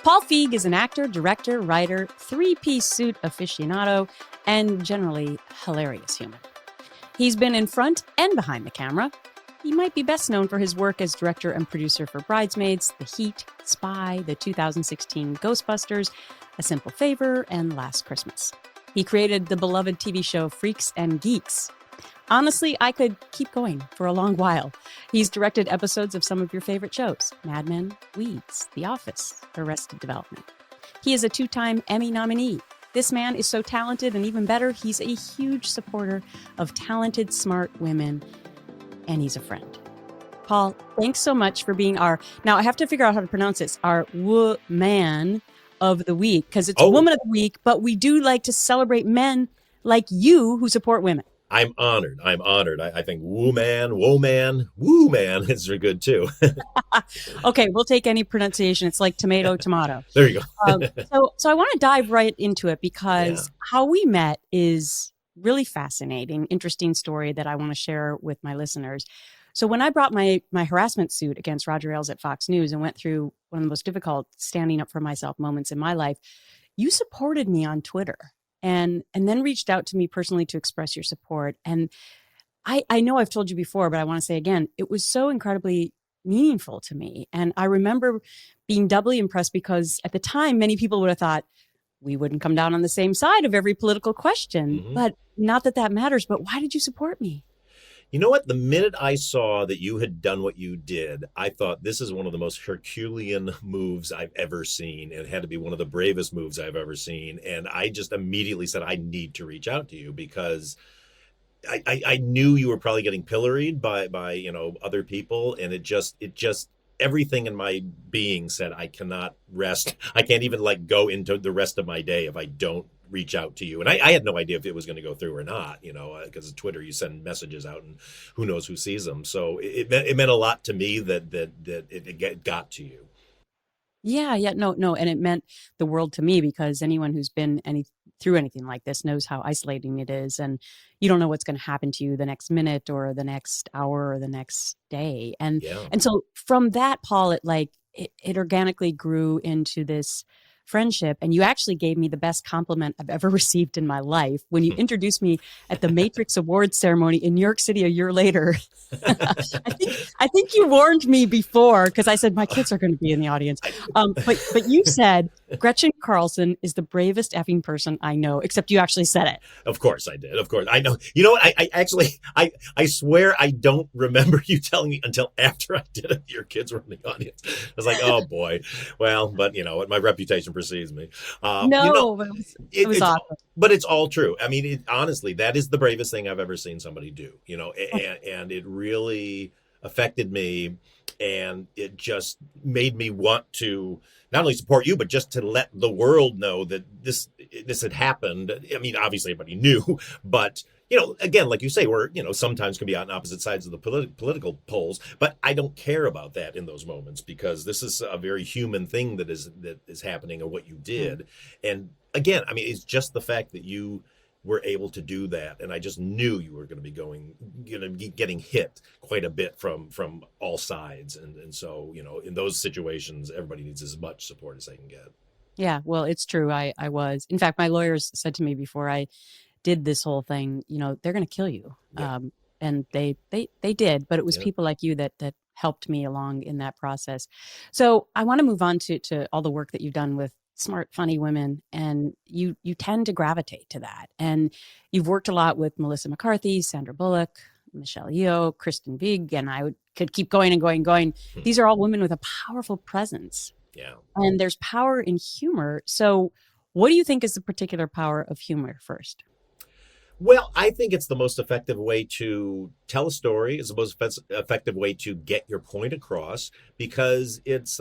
Paul Feig is an actor, director, writer, three-piece suit aficionado, and generally hilarious human. He's been in front and behind the camera. He might be best known for his work as director and producer for Bridesmaids, The Heat, Spy, the 2016 Ghostbusters, A Simple Favor, and Last Christmas. He created the beloved TV show Freaks and Geeks. Honestly, I could keep going for a long while. He's directed episodes of some of your favorite shows: Mad Men, Weeds, The Office, Arrested Development. He is a 2-time Emmy nominee. This man is so talented, and even better, he's a huge supporter of talented, smart women, and he's a friend. Paul, thanks so much for being now I have to figure out how to pronounce this, our WoMAN of the week, because it's Woman of the Week, but we do like to celebrate men like you who support women. I'm honored. I think WoMAN is good too. Okay, we'll take any pronunciation. It's like tomato. There you go. So I want to dive right into it because how we met is really fascinating, interesting story that I want to share with my listeners. So when I brought my harassment suit against Roger Ailes at Fox News and went through one of the most difficult standing up for myself moments in my life, you supported me on Twitter. And then reached out to me personally to express your support. And I know I've told you before, but I want to say again, it was so incredibly meaningful to me. And I remember being doubly impressed because at the time, many people would have thought we wouldn't come down on the same side of every political question. Mm-hmm. But not that matters. But why did you support me? You know what? The minute I saw that you had done what you did, I thought this is one of the most Herculean moves I've ever seen. It had to be one of the bravest moves I've ever seen. And I just immediately said, I need to reach out to you because I knew you were probably getting pilloried by other people. And it just everything in my being said, I cannot rest. I can't even go into the rest of my day if I don't reach out to you. And I had no idea if it was going to go through or not, because of Twitter, you send messages out and who knows who sees them. So it meant a lot to me that it got to you. Yeah. No. And it meant the world to me because anyone who's been through anything like this knows how isolating it is. And you don't know what's going to happen to you the next minute or the next hour or the next day. And so from that, Paul, it organically grew into this friendship. And you actually gave me the best compliment I've ever received in my life when you introduced me at the Matrix Awards ceremony in New York City a year later. I think you warned me before because I said my kids are going to be in the audience. But you said Gretchen Carlson is the bravest effing person I know, except you actually said it. Of course I did. Of course. I know. You know what? I swear I don't remember you telling me until after I did it. Your kids were in the audience. I was like, oh boy. Well, but you know what? My reputation precedes me. But it was awesome. But it's all true. I mean, honestly, that is the bravest thing I've ever seen somebody do, and it really affected me. And it just made me want to not only support you, but just to let the world know that this had happened. I mean, obviously everybody knew, but again, like you say, we're, sometimes can be on opposite sides of the political poles, but I don't care about that in those moments because this is a very human thing that is happening or what you did. And again, I mean, it's just the fact that you were able to do that. And I just knew you were going to be getting hit quite a bit from all sides. And so, in those situations, everybody needs as much support as they can get. Yeah, well, it's true. I was. In fact, my lawyers said to me before I did this whole thing, they're going to kill you. Yeah. And they did, but it was people like you that helped me along in that process. So I want to move on to all the work that you've done with smart, funny women, and you tend to gravitate to that. And you've worked a lot with Melissa McCarthy, Sandra Bullock, Michelle Yeoh, Kristen Wiig, and I could keep going and going. These are all women with a powerful presence. Yeah. And there's power in humor. So what do you think is the particular power of humor first? Well, I think it's the most effective way to tell a story. It's the most effective way to get your point across because it's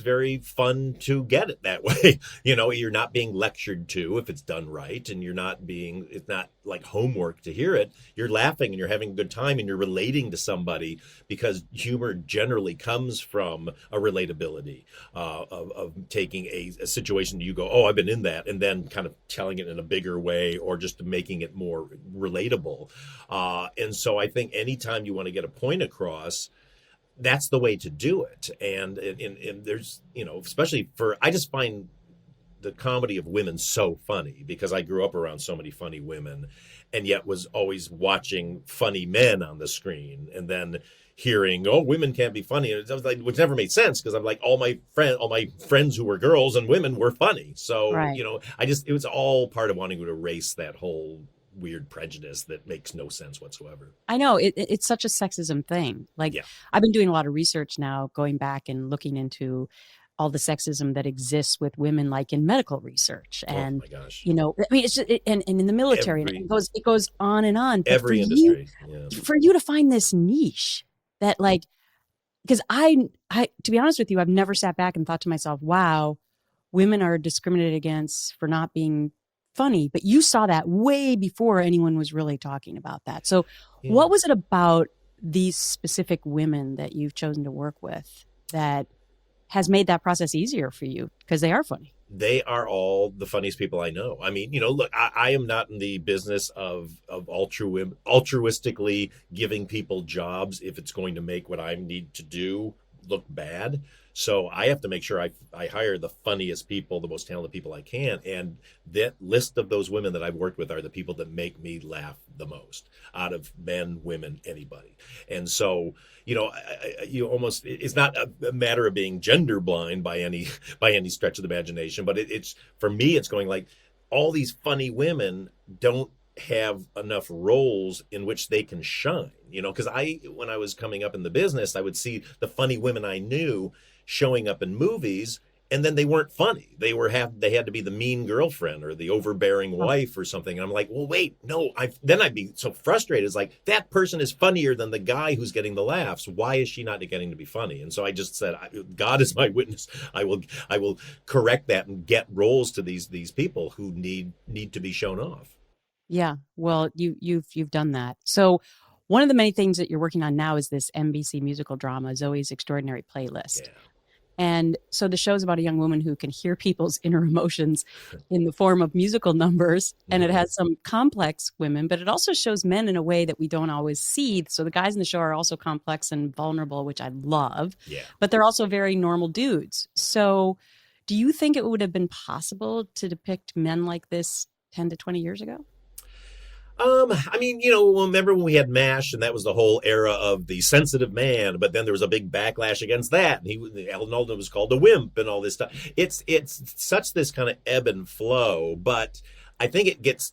very fun to get it that way. You're not being lectured to if it's done right, and it's not like homework to hear it. You're laughing and you're having a good time and you're relating to somebody because humor generally comes from a relatability of taking a situation you go, oh, I've been in that, and then kind of telling it in a bigger way or just making it more relatable. And so I think anytime you want to get a point across, that's the way to do it. And there's, especially for, I just find the comedy of women so funny because I grew up around so many funny women and yet was always watching funny men on the screen and then hearing, oh, women can't be funny. And it was like, which never made sense because I'm like, all my friends who were girls and women were funny. So, Right. it was all part of wanting to erase that whole weird prejudice that makes no sense whatsoever. I know it's such a sexism thing. Like, Yeah. I've been doing a lot of research now, going back and looking into all the sexism that exists with women, like in medical research, Oh and my gosh. I mean, it's just, and in the military, and Every it goes on and on. But every industry. Yeah. for you to find this niche that, like, because I to be honest with you, I've never sat back and thought to myself, wow, women are discriminated against for not being funny. But you saw that way before anyone was really talking about that. So Yeah. what was it about these specific women that you've chosen to work with that has made that process easier for you? Because they are funny. They are all the funniest people I know. I mean, look, I am not in the business of altruistically giving people jobs if it's going to make what I need to do look bad. So I have to make sure I hire the funniest people, the most talented people I can. And that list of those women that I've worked with are the people that make me laugh the most out of men, women, anybody. And so, you almost, it's not a matter of being gender blind by any stretch of the imagination, but it's, for me, it's going like, all these funny women don't have enough roles in which they can shine, because when I was coming up in the business, I would see the funny women I knew showing up in movies, and then they weren't funny. They had to be the mean girlfriend or the overbearing wife or something. And I'm like, well, wait, no. Then I'd be so frustrated. It's like, that person is funnier than the guy who's getting the laughs. Why is she not getting to be funny? And so I just said, God is my witness. I will correct that and get roles to these people who need to be shown off. Yeah. Well, you've done that. So one of the many things that you're working on now is this NBC musical drama, Zoe's Extraordinary Playlist. Yeah. And so the show's about a young woman who can hear people's inner emotions in the form of musical numbers. And it has some complex women, but it also shows men in a way that we don't always see. So the guys in the show are also complex and vulnerable, which I love. Yeah. But they're also very normal dudes. So do you think it would have been possible to depict men like this 10 to 20 years ago? I mean, remember when we had MASH and that was the whole era of the sensitive man, but then there was a big backlash against that. And Alan Alda was called a wimp and all this stuff. It's such this kind of ebb and flow, but I think it gets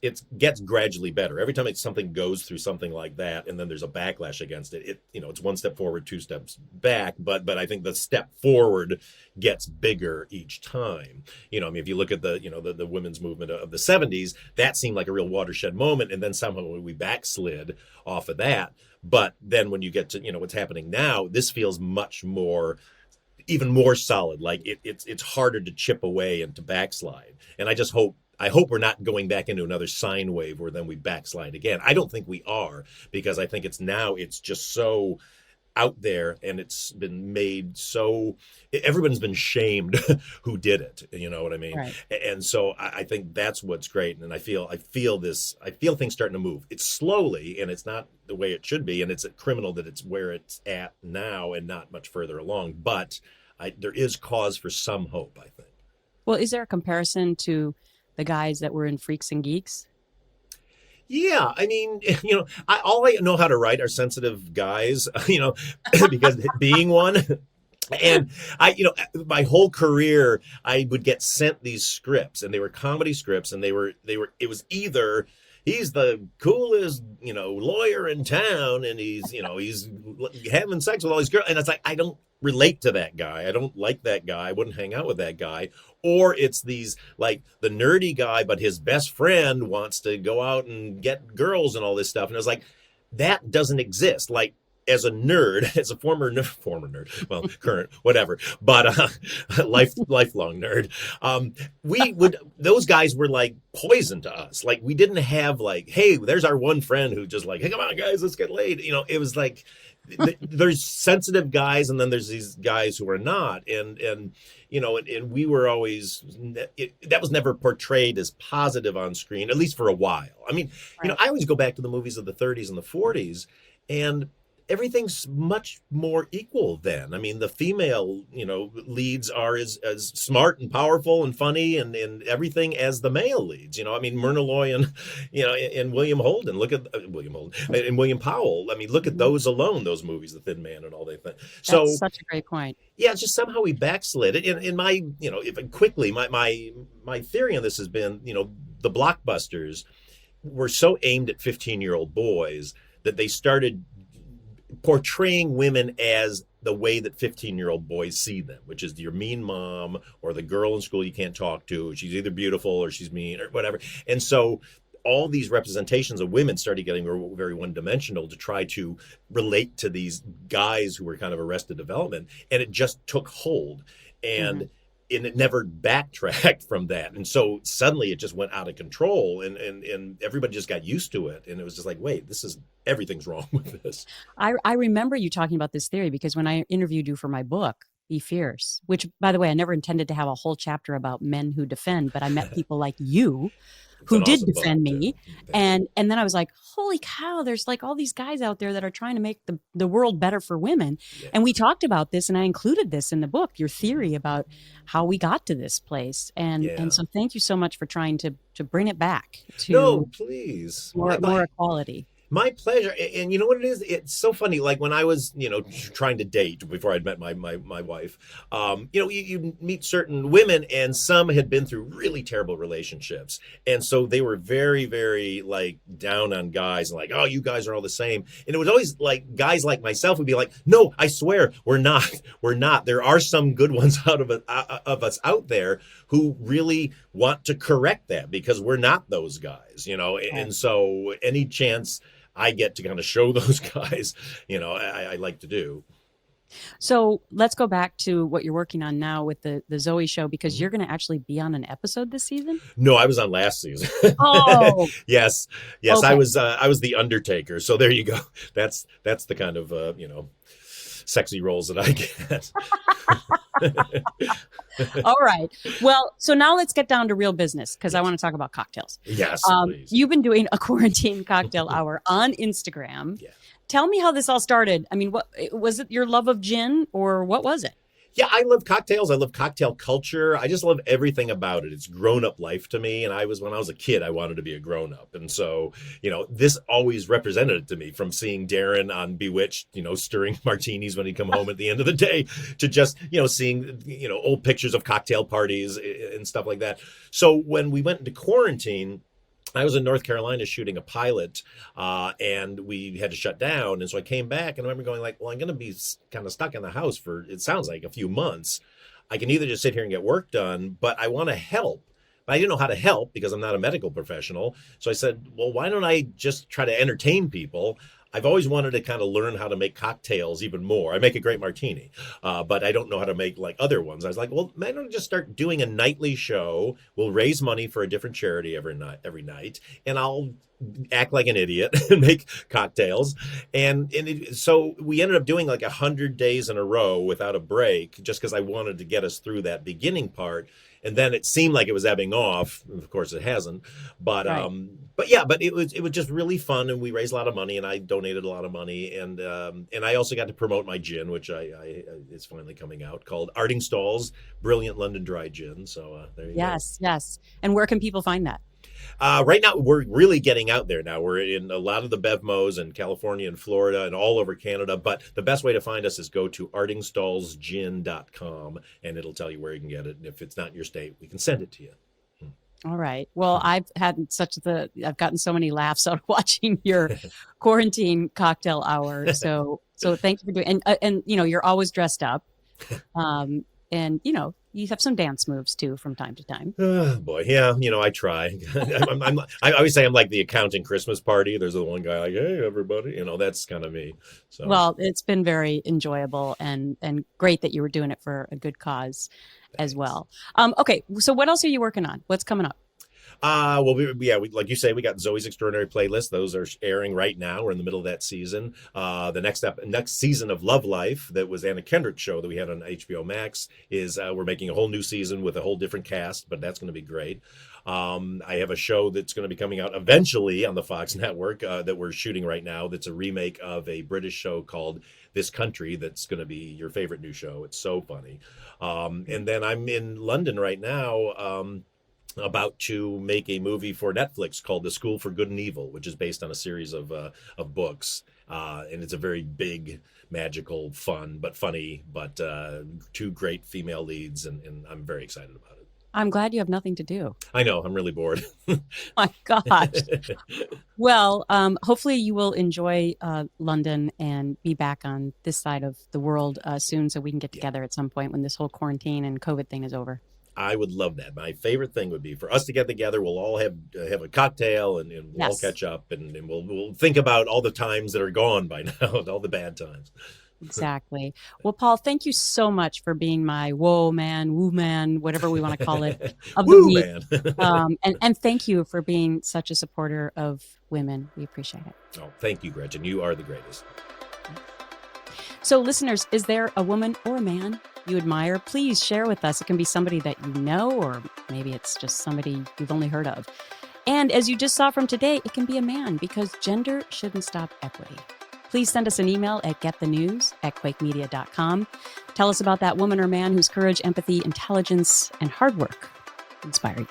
gradually better. Every time something goes through something like that, and then there's a backlash against it, it's one step forward, two steps back. But I think the step forward gets bigger each time. I mean, if you look at the women's movement of the '70s, that seemed like a real watershed moment, and then somehow we backslid off of that. But then when you get to what's happening now, this feels much more, even more solid. Like it's harder to chip away and to backslide. And I hope we're not going back into another sine wave where then we backslide again. I don't think we are, because I think it's just so out there, and it's been made so, everyone's been shamed who did it. You know what I mean? Right. And so I think that's what's great. And I feel things starting to move. It's slowly, and it's not the way it should be. And it's a criminal that it's where it's at now and not much further along. But there is cause for some hope, I think. Well, is there a comparison to the guys that were in Freaks and Geeks? Yeah, I mean, all I know how to write are sensitive guys, because being one. And my whole career, I would get sent these scripts, and they were comedy scripts, and it was either he's the coolest, lawyer in town, and he's having sex with all these girls, and it's like, I don't relate to that guy. I don't like that guy. I wouldn't hang out with that guy. Or it's these, like, the nerdy guy, but his best friend wants to go out and get girls and all this stuff. And I was like, that doesn't exist. Like, as a nerd, as a former nerd, well, current, whatever, but lifelong nerd, those guys were like poison to us. Like, we didn't have like, hey, there's our one friend who just like, hey, come on, guys, let's get laid. It was like, there's sensitive guys, and then there's these guys who are not, and we were always, that was never portrayed as positive on screen, at least for a while. I mean, Right. I always go back to the movies of the '30s and the '40s, and everything's much more equal then. I mean, the female, leads are as smart and powerful and funny and everything as the male leads. I mean, Myrna Loy and, and William Holden. Look at William Holden and William Powell. I mean, look at those alone, those movies, The Thin Man and all that. That's So, such a great point. yeah, it's just somehow we backslid. In my, if quickly, my theory on this has been, the blockbusters were so aimed at 15-year-old boys that they started portraying women as the way that 15-year-old boys see them, which is your mean mom or the girl in school you can't talk to. She's either beautiful or she's mean or whatever. And so all these representations of women started getting very one-dimensional to try to relate to these guys who were kind of arrested development. And it just took hold. And and it never backtracked from that. And so suddenly it just went out of control and everybody just got used to it. And it was just like, wait, everything's wrong with this. I remember you talking about this theory because when I interviewed you for my book, Be Fierce, which, by the way, I never intended to have a whole chapter about men who defend, but I met people like you who did defend me. And then I was like, holy cow, there's like all these guys out there that are trying to make the world better for women. Yeah. And we talked about this and I included this in the book, your theory about how we got to this place. And so thank you so much for trying to bring it back to no, please. more equality. My pleasure. And you know what it is? It's so funny. Like when I was, trying to date before I'd met my wife, you meet certain women and some had been through really terrible relationships. And so they were very, very like down on guys and like, oh, you guys are all the same. And it was always like guys like myself would be like, no, I swear we're not. We're not. There are some good ones out of us out there who really want to correct that because we're not those guys, and so any chance I get to kind of show those guys, I like to do. So let's go back to what you're working on now with the Zoe show, because you're going to actually be on an episode this season. No, I was on last season. Oh, yes. Okay. I was the Undertaker. So there you go. That's the kind of, sexy roles that I get. All right. Well, so now let's get down to real business because I want to talk about cocktails. Yes, please. You've been doing a quarantine cocktail hour on Instagram. Yeah. Tell me how this all started. I mean, what was it? Your love of gin, or what was it? Yeah, I love cocktails. I love cocktail culture. I just love everything about it. It's grown-up life to me. And when I was a kid, I wanted to be a grown-up. And so, this always represented it to me, from seeing Darren on Bewitched, stirring martinis when he'd come home at the end of the day, to just, seeing, old pictures of cocktail parties and stuff like that. So when we went into quarantine, I was in North Carolina shooting a pilot, and we had to shut down. And so I came back and I remember going like, well, I'm going to be kind of stuck in the house for, it sounds like, a few months. I can either just sit here and get work done, but I want to help. But I didn't know how to help because I'm not a medical professional. So I said, well, why don't I just try to entertain people? I've always wanted to kind of learn how to make cocktails even more. I make a great martini, but I don't know how to make like other ones. I was like, well, why don't I just start doing a nightly show? We'll raise money for a different charity every night, and I'll act like an idiot and make cocktails. So we ended up doing like 100 days in a row without a break, just because I wanted to get us through that beginning part. And then it seemed like it was ebbing off. Of course, it hasn't. But right. But it was just really fun, and we raised a lot of money, and I donated a lot of money, and I also got to promote my gin, which it's finally coming out, called Ardingstall's Brilliant London Dry Gin. So there you go. Yes. And where can people find that? Right now, we're really getting out there now. We're in a lot of the BevMos in California and Florida and all over Canada. But the best way to find us is go to ardingstallsgin.com, and it'll tell you where you can get it. And if it's not in your state, we can send it to you. All right. Well, I've gotten so many laughs out of watching your quarantine cocktail hour. So thank you for doing, and you're always dressed up. And you have some dance moves too from time to time. Oh boy, yeah. I try. I always say I'm like the accounting Christmas party. There's the one guy like, hey, everybody. That's kind of me. So. Well, it's been very enjoyable and great that you were doing it for a good cause. Thanks. As well. Okay, so what else are you working on? What's coming up? Like you say, we got Zoe's Extraordinary Playlist. Those are airing right now. We're in the middle of that season. The next season of Love Life, that was Anna Kendrick's show that we had on HBO Max, is we're making a whole new season with a whole different cast, but that's going to be great. I have a show that's going to be coming out eventually on the Fox network that we're shooting right now. That's a remake of a British show called This Country. That's going to be your favorite new show. It's so funny. And then I'm in London right now, about to make a movie for Netflix called The School for Good and Evil, which is based on a series of books. And it's a very big, magical, fun, but funny, but two great female leads. And I'm very excited about it. I'm glad you have nothing to do. I know. I'm really bored. My gosh. Well, hopefully you will enjoy London and be back on this side of the world soon, so we can get together at some point when this whole quarantine and COVID thing is over. I would love that. My favorite thing would be for us to get together. We'll all have a cocktail and we'll all catch up and we'll think about all the times that are gone by now, all the bad times. Exactly. Well, Paul, thank you so much for being my WoMAN, whatever we want to call it, of the week. And thank you for being such a supporter of women. We appreciate it. Oh, thank you, Gretchen. You are the greatest. So, listeners, is there a woman or a man you admire? Please share with us. It can be somebody that you know, or maybe it's just somebody you've only heard of. And as you just saw from today, it can be a man, because gender shouldn't stop equity. Please send us an email at getthenews@quakemedia.com. Tell us about that woman or man whose courage, empathy, intelligence, and hard work inspire you.